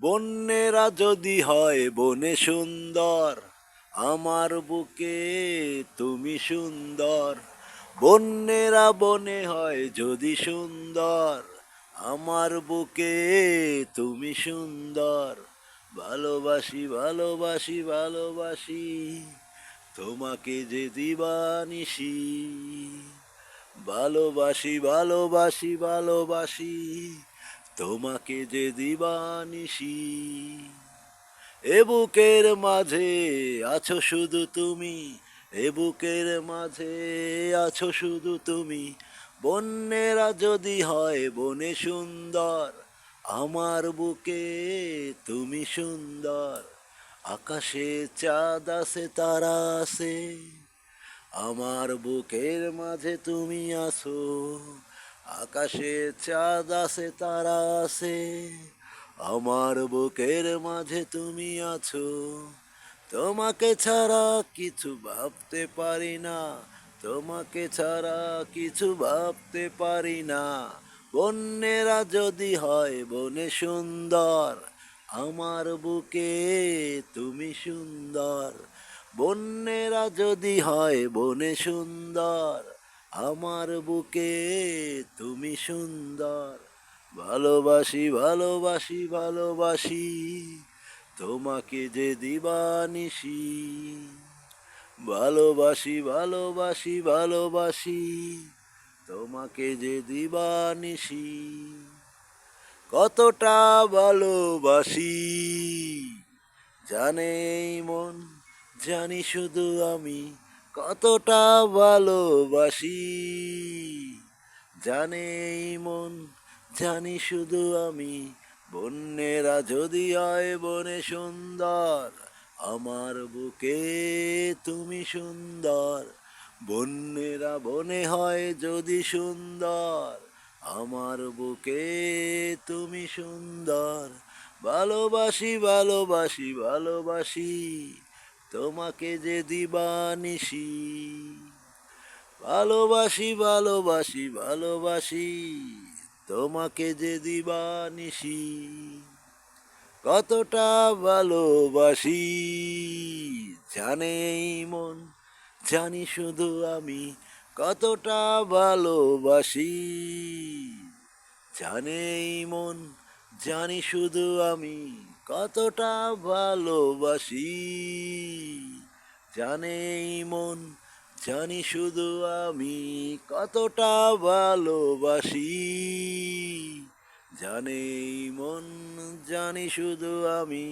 বন্যেরা যদি হয় বনে সুন্দর, আমার বুকে তুমি সুন্দর। বন্যেরা বনে হয় যদি সুন্দর, আমার বুকে তুমি সুন্দর। ভালোবাসি ভালোবাসি ভালোবাসি তোমাকে যে দিবানিশি। ভালোবাসি ভালোবাসি ভালোবাসি তোমাকে যে দিবানিশি। এ বুকের মাঝে আছো শুধু তুমি, এ বুকের মাঝে আছো শুধু তুমি। বন্যেরা যদি হয় বনে সুন্দর, আমার বুকে তুমি সুন্দর। আকাশে চাঁদ আছে তারা আছে, আমার বুকের মাঝে তুমি আছো। আকাশে চাঁদ আছে তারা আছে, আমার বুকের মাঝে তুমি আছো। তোমাকে ছাড়া কিছু ভাবতে পারি না, তোমাকে ছাড়া কিছু ভাবতে পারি না। বন্যেরা যদি হয় বনে সুন্দর, আমার বুকে তুমি সুন্দর। বন্যেরা যদি হয় বনে সুন্দর, আমার বুকে তুমি সুন্দর। ভালোবাসি ভালোবাসি ভালোবাসি তোমাকে যে দিবানিশি। ভালোবাসি ভালোবাসি ভালোবাসি তোমাকে যে দিবানিশি। কতটা ভালোবাসি জানে এই মন, জানি শুধু আমি। কতটা ভালোবাসি জানে এই মন, জানি শুধু আমি। বন্যেরা যদি হয় বনে সুন্দর, আমার বুকে তুমি সুন্দর। বন্যেরা বনে হয় যদি সুন্দর, আমার বুকে তুমি সুন্দর। ভালোবাসি ভালোবাসি ভালোবাসি তোমাকে যে দিবানিশি। ভালোবাসি ভালোবাসি ভালোবাসি তোমাকে যে দিবানিশি। কতটা ভালোবাসি জানে এই মন, জানি শুধু আমি। কতটা ভালোবাসি জানে এই মন, জানি শুধু আমি। কতটা ভালোবাসি জানে এই মন, জানি শুধু আমি। কতটা ভালোবাসি জানে এই মন, জানি শুধু আমি।